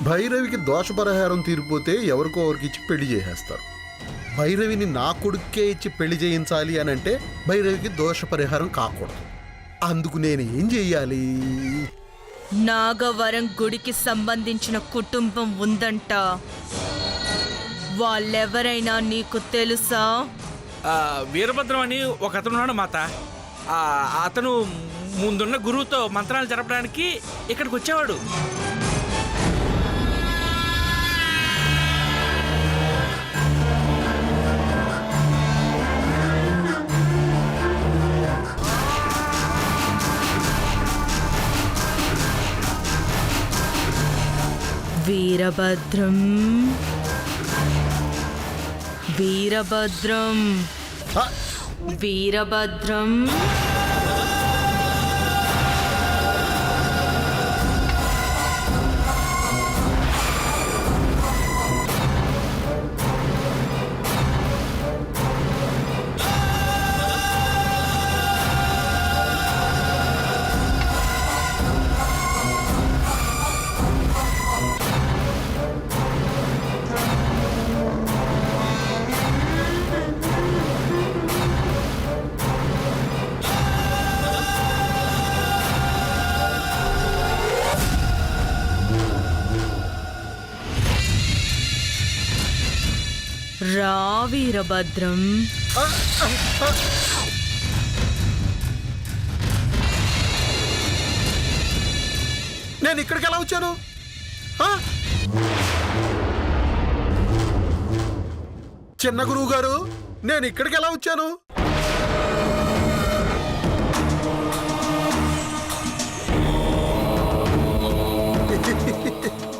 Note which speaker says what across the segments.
Speaker 1: భైరవికి దోషపరిహారం తీరిపోతే ఎవరికో ఎవరికి ఇచ్చి పెళ్లి చేసేస్తారు. భైరవిని నా కొడుక్కే ఇచ్చి పెళ్లి చేయించాలి అని అంటే భైరవికి దోషపరిహారం కాకూడదు. అందుకు నేను ఏం చెయ్యాలి?
Speaker 2: నాగవరం గుడికి సంబంధించిన కుటుంబం ఉందంట. వాళ్ళెవరైనా నీకు తెలుసా?
Speaker 3: వీరభద్రం అని ఒక అతను ఉన్నాడు మాత. అతను ముందున్న గురువుతో మంత్రాలు జరపడానికి ఇక్కడికి వచ్చేవాడు.
Speaker 2: వీరభద్రం, వీరభద్రం, వీరభద్రం. రా వీరభద్రం.
Speaker 1: నేను ఇక్కడికి ఎలా వచ్చాను? చిన్న గురువు గారు, నేను ఇక్కడికి ఎలా వచ్చాను?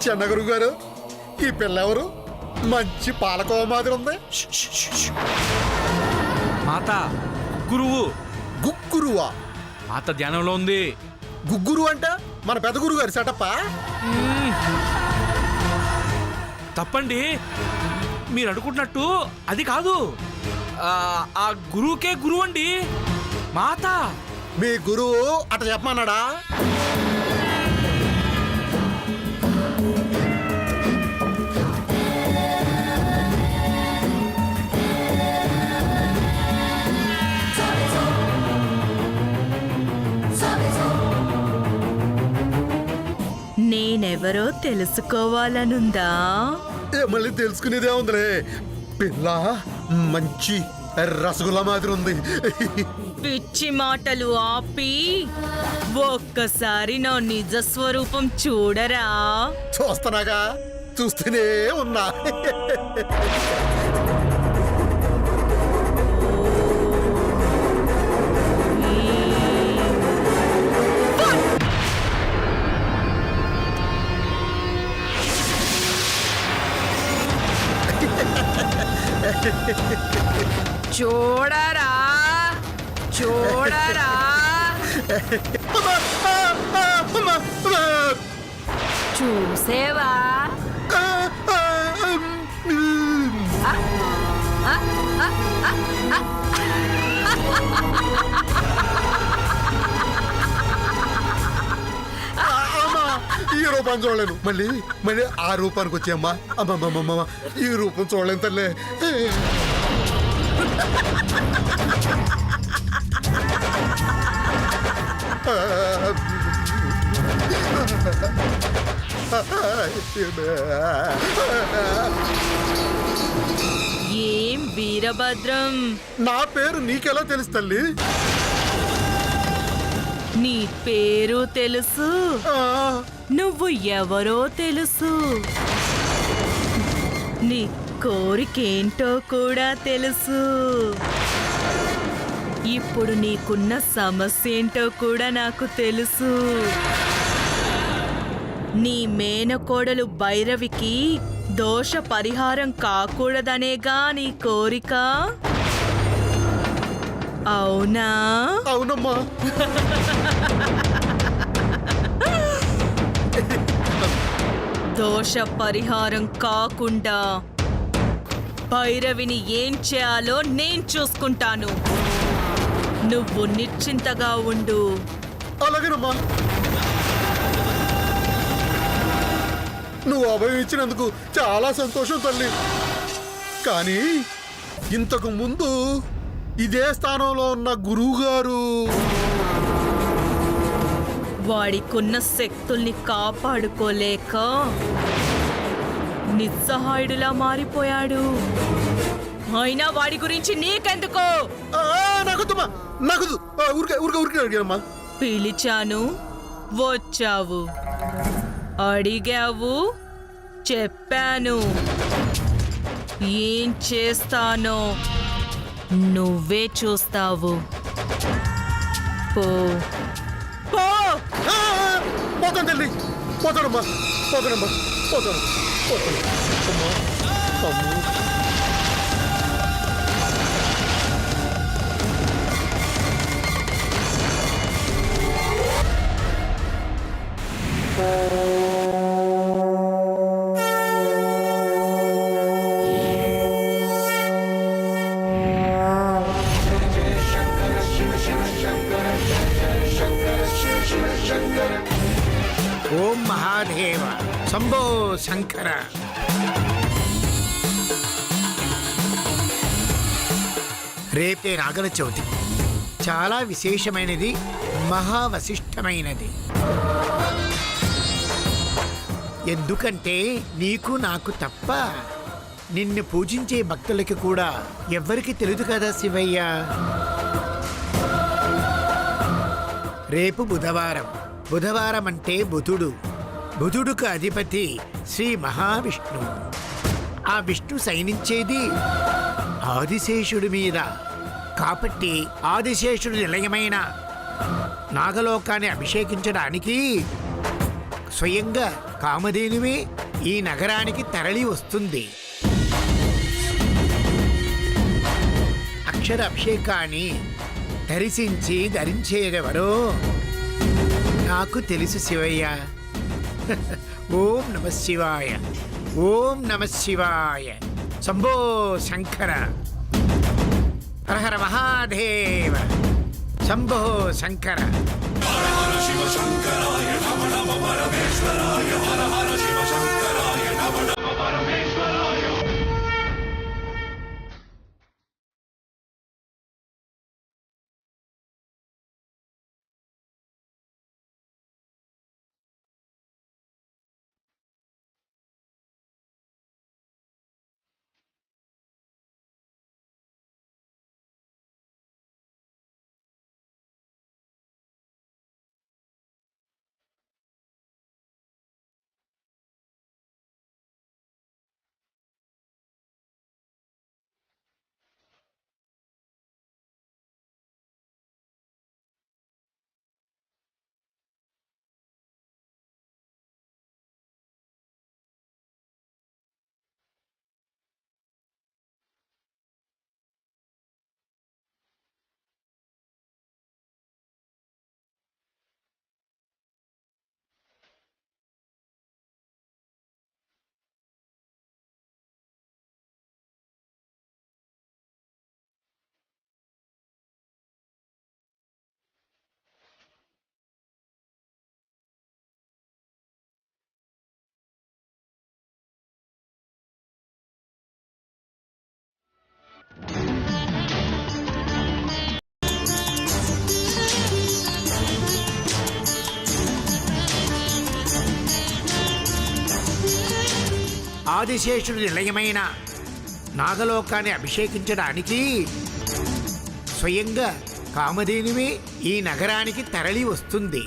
Speaker 1: చిన్న గురువు గారు, ఈ పిల్ల ఎవరు? మంచి పాలకోవ మాదిరి ఉంది.
Speaker 3: మాత గురువు.
Speaker 1: గుగ్గురువా?
Speaker 3: మాత ధ్యానంలో ఉంది.
Speaker 1: గుగ్గురు అంటే మన పెద్ద గురువు గారు సెటప్పా?
Speaker 3: తప్పండి, మీరు అనుకుంటున్నట్టు అది కాదు. ఆ గురువుకే గురువు అండి మాత.
Speaker 1: మీ గురువు అట చెప్పమన్నాడా?
Speaker 2: నేనెవరో తెలుసుకోవాలనుందా?
Speaker 1: మళ్ళీ తెలుసుకునేదే ఉందిలే. పిల్ల మంచి రసగుల్లా మాదిరి ఉంది.
Speaker 2: పిచ్చి మాటలు ఆపి ఒక్కసారి నా నిజ స్వరూపం చూడరా.
Speaker 1: చూస్తున్నాగా, చూస్తూనే ఉన్నా.
Speaker 2: చూడరా, చూడరా. చూసేవా?
Speaker 1: ఈ రూపాన్ని చూడలేను. మళ్ళీ మళ్ళీ ఆ రూపానికి వచ్చామ్మా. అమ్మమ్మమ్మ, ఈ రూపం చూడలేను తల్లే.
Speaker 2: ఏం వీరభద్రం,
Speaker 1: నా పేరు నీకెలా తెలుసు తల్లి?
Speaker 2: నీ పేరు తెలుసు, నువ్వు ఎవరో తెలుసు, నీ కోరికేంటో కూడా తెలుసు. ఇప్పుడు నీకున్న సమస్య ఏంటో కూడా నాకు తెలుసు. నీ మేనకోడలు భైరవికి దోష పరిహారం కాకూడదనేగా నీ కోరిక? అవునా?
Speaker 1: అవునమ్మా.
Speaker 2: దోష పరిహారం కాకుండా భైరవిని ఏం చేయాలో నేను చూసుకుంటాను. నువ్వు నిశ్చింతగా ఉండు.
Speaker 1: అలాగేనమ్మా. నువ్వు అభయం ఇచ్చినందుకు చాలా సంతోషం తల్లి. కానీ ఇంతకు ముందు ఇదే స్థానంలో ఉన్న గురువుగారు
Speaker 2: వాడికున్న శక్తుల్ని కాపాడుకోలేక నిస్సహాయుడిలా మారిపోయాడు. అయినా వాడి గురించి నీకెందుకో?
Speaker 1: నాకొద్దమ్మా, నాకొద్దు. ఊరికే అడిగానమ్మా.
Speaker 2: పిలిచాను, వచ్చావు, అడిగావు, చెప్పాను. ఏం చేస్తానో నువ్వే చూస్తావు. పో పో.
Speaker 1: పోతాను తల్లి, పోతానమ్మా, పోతానమ్మా, పోతాను. అమ్మా, అమ్మా.
Speaker 4: ఓం మహాదేవ శంభో శంకర. రేపే నాగల చవితి, చాలా విశేషమైనది, మహావశిష్టమైనది. ఎందుకంటే నీకు నాకు తప్ప నిన్ను పూజించే భక్తులకి కూడా ఎవ్వరికి తెలియదు కదా శివయ్య. రేపు బుధవారం. బుధవారం అంటే బుధుడు. బుధుడుకు అధిపతి శ్రీ మహావిష్ణువు. ఆ విష్ణు శయనించేది ఆదిశేషుడి మీద. కాబట్టి ఆదిశేషుడి నిలయమైన నాగలోకాన్ని అభిషేకించడానికి స్వయంగా కామధేనువే ఈ నగరానికి తరలి వస్తుంది. అక్షర అభిషేకాన్ని దర్శించి ధరించేదెవరో నాకు తెలుసు శివయ్య. ఓం నమ శివాయ, ఓం నమ శివాయ. శంభో శంకర. హర హర మహాదేవ. శంభో శంకర. ఆదిశేషుడి నిలయమైన నాగలోకాన్ని అభిషేకించడానికి స్వయంగా కామధేనువే ఈ నగరానికి తరలి వస్తుంది.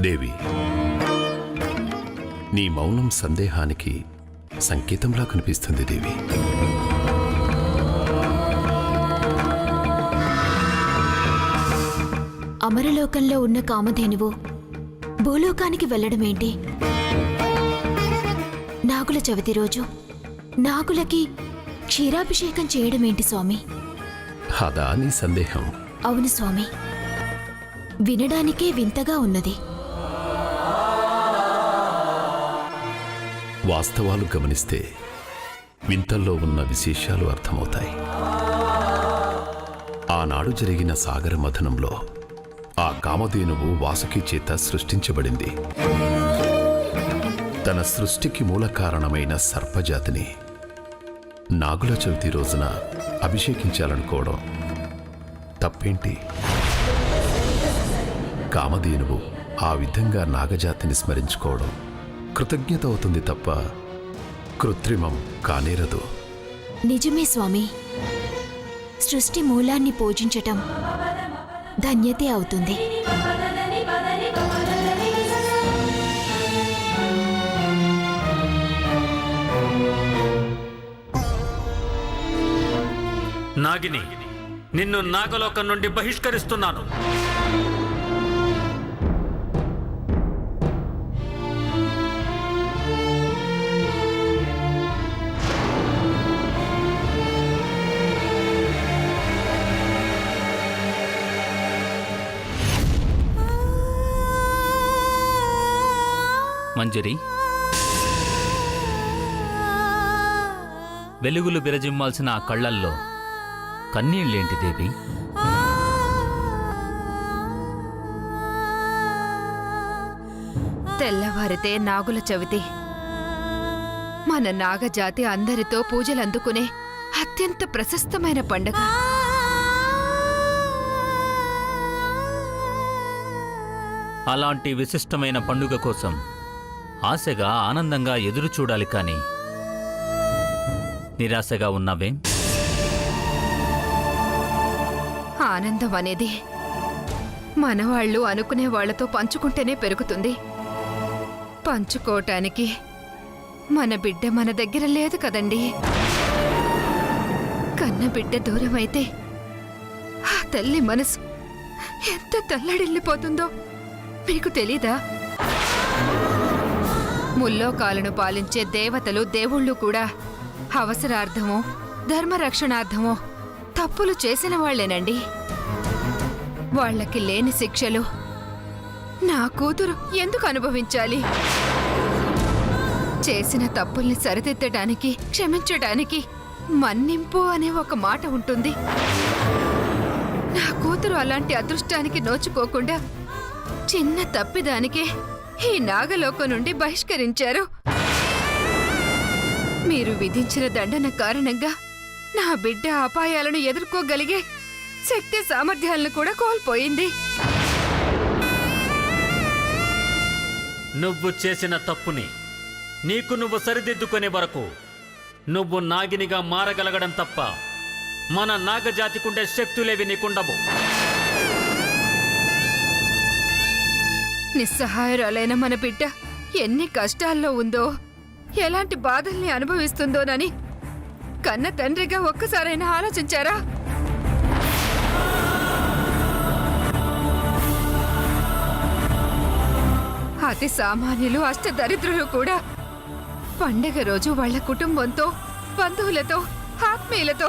Speaker 5: దేవి, నీ మౌనం సందేహానికి సంకేతంలా కనిపిస్తుంది దేవి.
Speaker 6: అమరలోకంలో ఉన్న కామధేనువు భూలోకానికి వెళ్ళడమేంటి? నాగుల చవితి రోజు నాగులకి క్షీరాభిషేకం చేయడమేంటి స్వామి?
Speaker 5: అదా నీ సందేహం?
Speaker 6: అవును స్వామి, వినడానికే వింతగా ఉన్నది.
Speaker 5: వాస్తవాలు గమనిస్తే వింతల్లో ఉన్న విశేషాలు అర్థమవుతాయి. ఆనాడు జరిగిన సాగర మథనంలో ఆ కామధేనువు వాసుకి చేత సృష్టించబడింది. తన సృష్టికి మూల కారణమైన సర్పజాతిని నాగుల చవితి రోజున అభిషేకించాలనుకోవడం తప్పేంటి? కామధేనువు ఆ విధంగా నాగజాతిని స్మరించుకోవడం కృతజ్ఞత అవుతుంది తప్ప కృత్రిమం కానేరదు.
Speaker 6: నిజమే స్వామి. సృష్టి మూలాన్ని పూజించటం ధన్యతే అవుతుంది.
Speaker 7: నాగిని, నిన్ను నాగలోకం నుండి బహిష్కరిస్తున్నాను.
Speaker 8: మంజరి, వెలుగులు విరజిమ్మాల్సిన ఆ కళ్ళల్లో కన్నీళ్ళేంటి దేవి?
Speaker 9: తెల్లవారితే నాగుల చవితి. మన నాగజాతి అందరితో పూజలందుకునే అత్యంత ప్రశస్తమైన పండగ.
Speaker 8: అలాంటి విశిష్టమైన పండుగ కోసం ఆశగా ఆనందంగా ఎదురు చూడాలి కాని నిరాశగా ఉన్నావేం?
Speaker 9: ఆనందం అనేది మనవాళ్ళు అనుకునే వాళ్లతో పంచుకుంటేనే పెరుగుతుంది. పంచుకోవటానికి మన బిడ్డ మన దగ్గర లేదు కదండి. కన్న బిడ్డ దూరమైతే ఆ తల్లి మనసు ఎంత తల్లడిల్లిపోతుందో మీకు తెలీదా? ముల్లోకాలను పాలించే దేవతలు దేవుళ్ళు కూడా అవసరార్థమో ధర్మరక్షణార్థమో తప్పులు చేసిన వాళ్లేనండి. వాళ్లకి లేని శిక్షలు నా కూతురు ఎందుకు అనుభవించాలి? చేసిన తప్పుల్ని సరిదిద్దడానికి, క్షమించడానికి మన్నింపు అనే ఒక మాట ఉంటుంది. నా కూతురు అలాంటి అదృష్టానికి నోచుకోకుండా చిన్న తప్పిదానికే ఈ నాగలోకం నుండి బహిష్కరించారు. మీరు విధించిన దండన కారణంగా నా బిడ్డ అపాయాలను ఎదుర్కోగలిగే శక్తి సామర్థ్యాలను కూడా కోల్పోయింది.
Speaker 7: నువ్వు చేసిన తప్పుని నీకు నువ్వు సరిదిద్దుకునే వరకు నువ్వు నాగినిగా మారగలగడం తప్ప మన నాగజాతికుండే శక్తులేవి నీకుండవు.
Speaker 9: నిస్సహాయురాలైన మన బిడ్డ ఎన్ని కష్టాల్లో ఉందో, ఎలాంటి బాధల్ని అనుభవిస్తుందోనని కన్న తండ్రిగా ఒక్కసారైనా ఆలోచించారా? అతి సామాన్యులు, అష్టదరిద్రులు కూడా పండగ రోజు వాళ్ళ కుటుంబంతో, బంధువులతో, ఆత్మీయులతో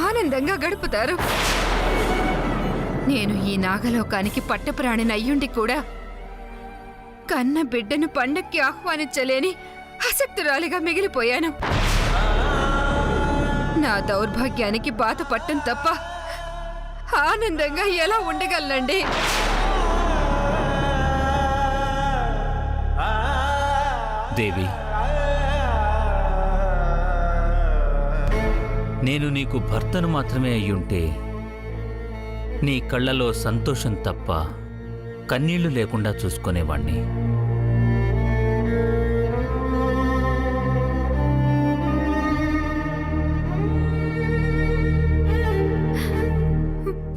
Speaker 9: ఆనందంగా గడుపుతారు. నేను ఈ నాగలోకానికి పట్టప్రాణినయ్యుండి కూడా కన్న బిడ్డను పండక్కి ఆహ్వానించలేని అసక్తురాలిగా మిగిలిపోయాను. నా దౌర్భాగ్యానికి బాధపట్టం తప్ప ఆనందంగా ఎలా ఉండగలనండి?
Speaker 8: దేవి, నేను నీకు భర్తను మాత్రమే అయ్యుంటే నీ కళ్ళలో సంతోషం తప్ప కన్నీళ్లు లేకుండా చూసుకునేవాణ్ణి.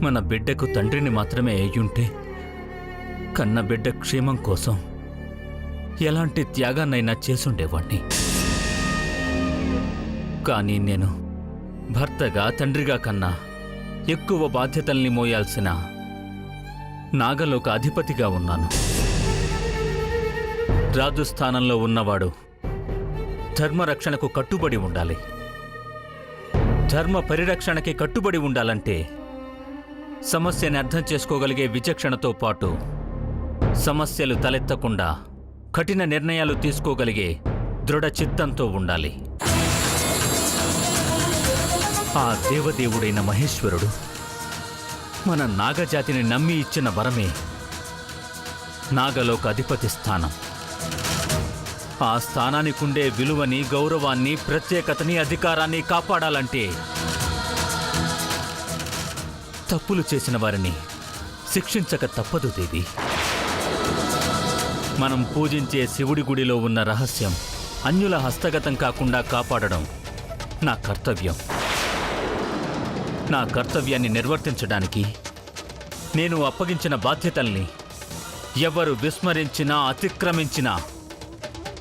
Speaker 8: మన బిడ్డకు తండ్రిని మాత్రమే అయ్యుంటే కన్న బిడ్డ క్షేమం కోసం ఎలాంటి త్యాగాన్నైనా చేసుండేవాణ్ణి. కానీ నేను భర్తగా, తండ్రిగా కన్నా ఎక్కువ బాధ్యతల్ని మోయాల్సిన నాగలోక అధిపతిగా ఉన్నాను. రాజస్థానంలో ఉన్నవాడు ధర్మరక్షణకు కట్టుబడి ఉండాలి. ధర్మ పరిరక్షణకి కట్టుబడి ఉండాలంటే సమస్యని అర్థం చేసుకోగలిగే విచక్షణతో పాటు సమస్యలు తలెత్తకుండా కఠిన నిర్ణయాలు తీసుకోగలిగే దృఢ చిత్తంతో ఉండాలి. ఆ దేవదేవుడైన మహేశ్వరుడు మన నాగజాతిని నమ్మి ఇచ్చిన వరమే నాగలోక అధిపతి స్థానం. ఆ స్థానానికుండే విలువని, గౌరవాన్ని, ప్రత్యేకతని, అధికారాన్ని కాపాడాలంటే తప్పులు చేసిన వారిని శిక్షించక తప్పదు దేవి. మనం పూజించే శివుడి గుడిలో ఉన్న రహస్యం అన్యుల హస్తగతం కాకుండా కాపాడడం నా కర్తవ్యం. నా కర్తవ్యాన్ని నిర్వర్తించడానికి నేను అప్పగించిన బాధ్యతల్ని ఎవరు విస్మరించినా, అతిక్రమించినా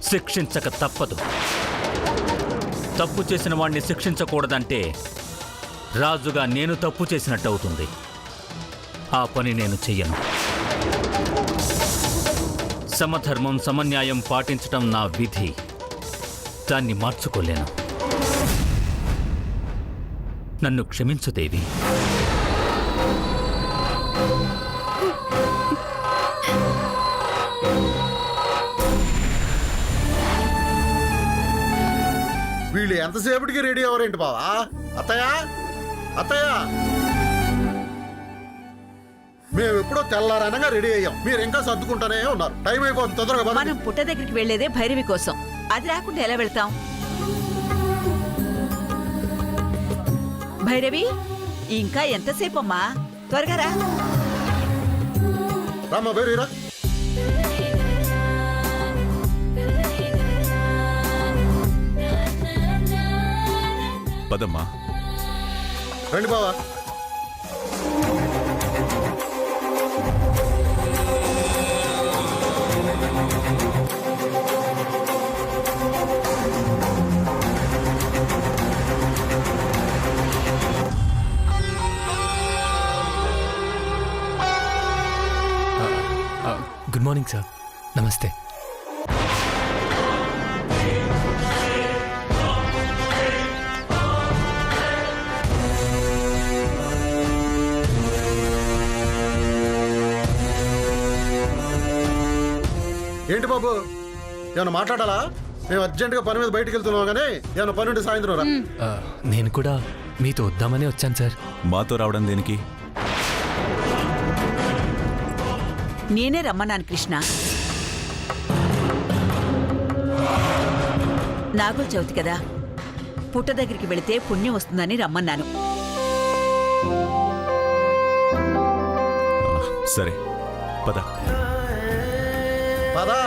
Speaker 8: శిక్షించక తప్పదు. తప్పు చేసిన వాణ్ణి శిక్షించకూడదంటే రాజుగా నేను తప్పు చేసినట్టు అవుతుంది. ఆ పని నేను చెయ్యను. సమధర్మం, సమన్యాయం పాటించటం నా విధి. దాన్ని మార్చుకోలేను. నన్ను క్షమించు దేవి.
Speaker 1: వీళ్ళు ఎంతసేపటికి రెడీ అవ్వరేంటి బావా? అత్తయ్య, అత్తయ్య, మేము ఎప్పుడో తెల్లారనగా రెడీ అయ్యాం. మీరు ఇంకా సర్దుకుంటానే ఉన్నారు. టైం అయిపోతుంది, తొందరగా పదండి.
Speaker 2: మనం పుట్ట దగ్గరికి వెళ్లేదే భైరవి కోసం. అది రాకుండా ఎలా వెళ్తాం? భైరవి, ఇంకా ఎంతసేపు అమ్మా? త్వరగా రా.
Speaker 1: రామ్మా బేరీరా.
Speaker 10: పదమ్మా.
Speaker 1: రండి బావా.
Speaker 11: Good morning sir. నమస్తే.
Speaker 1: ఏంటి బాబు, ఏమన్నా మాట్లాడాలా? మేము అర్జెంటుగా పని మీద బయటకు వెళ్తున్నాం, కానీ ఏమన్నా పని ఉంటే సాయంత్రం రా.
Speaker 11: నేను కూడా మీతో వద్దామనే వచ్చాను సార్.
Speaker 10: మాతో రావడం దేనికి?
Speaker 2: నేనే రమ్మన్నాను కృష్ణ. నాగుల చవితి కదా, పుట్ట దగ్గరికి వెళితే పుణ్యం వస్తుందని రమ్మన్నాను.
Speaker 10: సరే పద.
Speaker 1: పదా.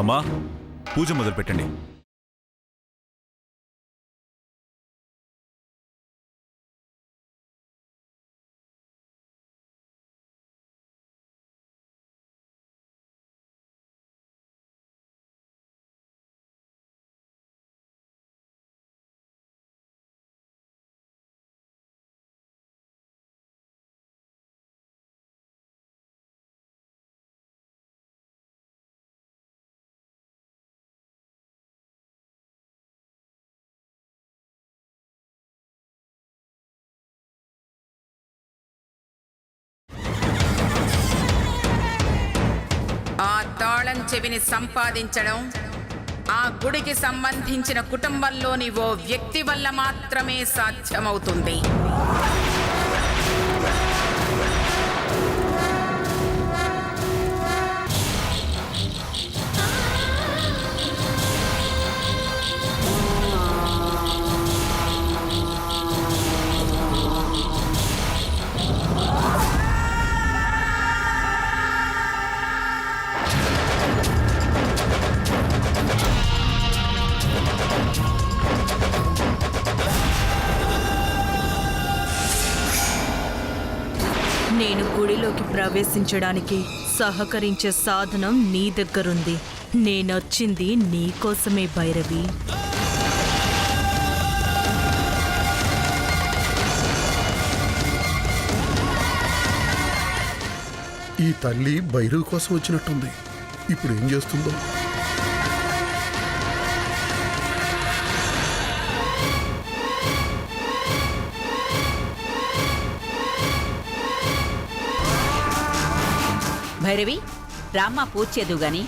Speaker 10: అమ్మా, పూజ మొదలు పెట్టండి.
Speaker 12: ఆ తాళం చెవిని సంపాదించడం ఆ గుడికి సంబంధించిన కుటుంబంలోని ఓ వ్యక్తి వల్ల మాత్రమే సాధ్యమవుతుంది.
Speaker 9: నేను గుడిలోకి ప్రవేశించడానికి సహకరించే సాధనం నీ దగ్గరుంది. నేనొచ్చింది నీకోసమే భైరవి.
Speaker 1: ఈ తల్లి భైరవి కోసం వచ్చినట్టుంది. ఇప్పుడు ఏం చేస్తుందో.
Speaker 2: భైరవి రామ్మా పూజ చేదు గాని.